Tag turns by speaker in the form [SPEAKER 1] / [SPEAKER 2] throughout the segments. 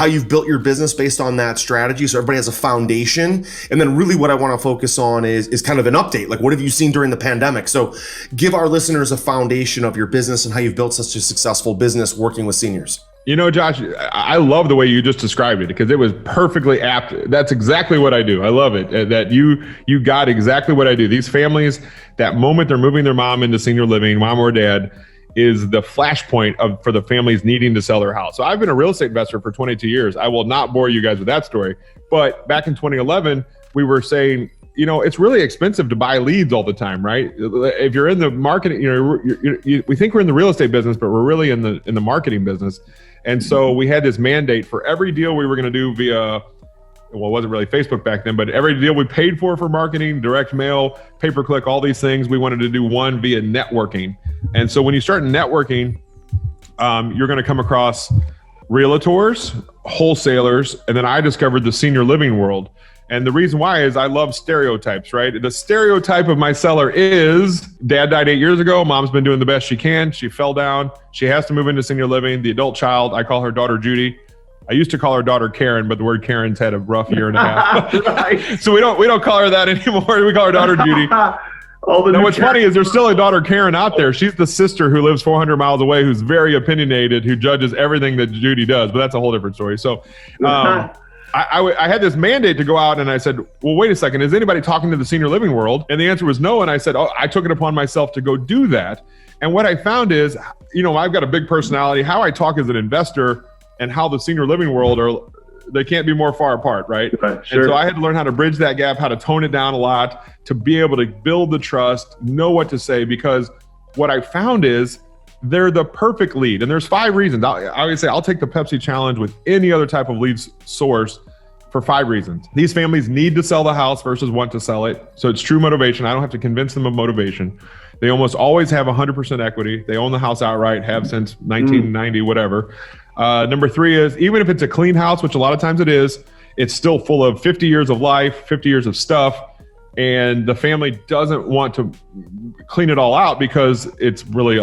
[SPEAKER 1] how you've built your business based on that strategy, so everybody has a foundation. And then really what I want to focus on is kind of an update. Like, what have you seen during the pandemic? So give our listeners a foundation of your business and how you've built such a successful business working with seniors.
[SPEAKER 2] You know, Josh, I love the way you just described it because it was perfectly apt. That's exactly what I do. I love it that you got exactly what I do. These families, that moment they're moving their mom into senior living, mom or dad, is the flashpoint for the families needing to sell their house. So I've been a real estate investor for 22 years. I will not bore you guys with that story. But back in 2011, we were saying, you know, it's really expensive to buy leads all the time, right? If you're in the marketing, we think we're in the real estate business, but we're really in the marketing business. And so we had this mandate for every deal we were going to do via, well, it wasn't really Facebook back then, but every deal we paid for marketing, direct mail, pay-per-click, all these things, we wanted to do one via networking. And so when you start networking, you're going to come across realtors, wholesalers, and then I discovered the senior living world. And the reason why is I love stereotypes, right? The stereotype of my seller is dad died 8 years ago. Mom's been doing the best she can. She fell down. She has to move into senior living. The adult child, I call her daughter Judy. I used to call her daughter Karen, but the word Karen's had a rough year and a half. Right. So we don't call her that anymore. We call her daughter Judy. What's funny is there's still a daughter Karen out there. She's the sister who lives 400 miles away, who's very opinionated, who judges everything that Judy does. But that's a whole different story. So I had this mandate to go out and I said, well, wait a second, is anybody talking to the senior living world? And the answer was no. And I said, I took it upon myself to go do that. And what I found is, you know, I've got a big personality. How I talk as an investor and how the senior living world they can't be more far apart, right? Sure. And so I had to learn how to bridge that gap, how to tone it down a lot, to be able to build the trust, know what to say, because what I found is they're the perfect lead. And there's 5 reasons. I always say I'll take the Pepsi challenge with any other type of lead source for 5 reasons. These families need to sell the house versus want to sell it. So it's true motivation. I don't have to convince them of motivation. They almost always have 100% equity. They own the house outright, have since 1990, whatever. Number 3 is, even if it's a clean house, which a lot of times it is, it's still full of 50 years of life, 50 years of stuff. And the family doesn't want to clean it all out because it's really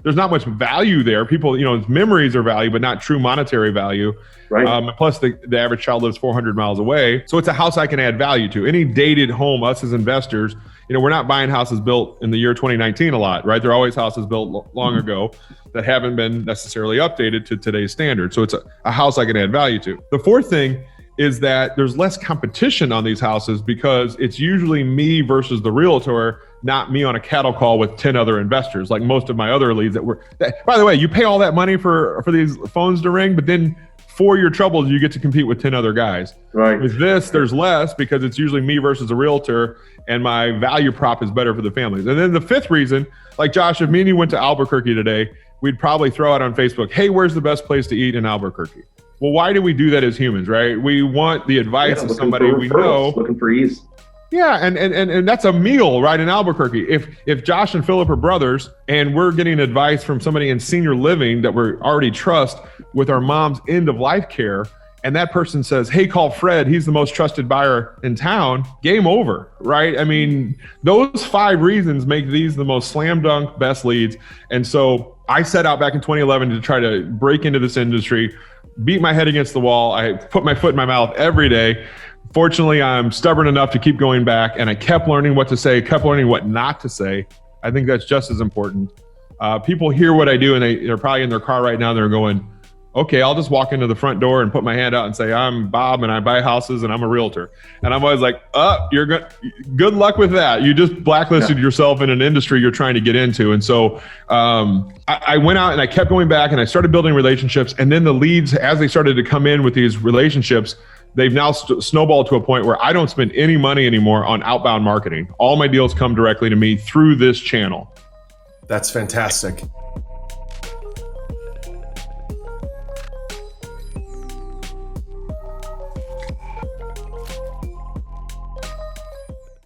[SPEAKER 2] there's not much value there. People, you know, memories are value, but not true monetary value. Right. Plus the average child lives 400 miles away. So it's a house I can add value to. Any dated home, us as investors, you know, we're not buying houses built in the year 2019 a lot, right? There are always houses built long ago that haven't been necessarily updated to today's standards. So it's a house I can add value to. The 4th thing is that there's less competition on these houses because it's usually me versus the realtor, not me on a cattle call with 10 other investors, like most of my other leads by the way, you pay all that money for these phones to ring, but then for your troubles, you get to compete with 10 other guys. Right. With this, there's less because it's usually me versus a realtor, and my value prop is better for the families. And then the 5th reason, like Josh, if me and you went to Albuquerque today, we'd probably throw out on Facebook, hey, where's the best place to eat in Albuquerque? Well, why do we do that as humans, right? We want the advice of somebody we know.
[SPEAKER 3] Looking for ease.
[SPEAKER 2] Yeah, and that's a meal, right, in Albuquerque. If Josh and Philip are brothers and we're getting advice from somebody in senior living that we already trust with our mom's end of life care, and that person says, hey, call Fred, he's the most trusted buyer in town, game over, right? I mean, those 5 reasons make these the most slam dunk best leads. And so I set out back in 2011 to try to break into this industry, beat my head against the wall. I put my foot in my mouth every day. Fortunately, I'm stubborn enough to keep going back, and I kept learning what to say, kept learning what not to say. I think that's just as important. People hear what I do, and they're probably in their car right now. They're going, okay, I'll just walk into the front door and put my hand out and say, I'm Bob and I buy houses and I'm a realtor. And I'm always like, you're good luck with that. You just blacklisted yourself in an industry you're trying to get into. And so I went out and I kept going back and I started building relationships. And then the leads, as they started to come in with these relationships, they've now snowballed to a point where I don't spend any money anymore on outbound marketing. All my deals come directly to me through this channel.
[SPEAKER 1] That's fantastic.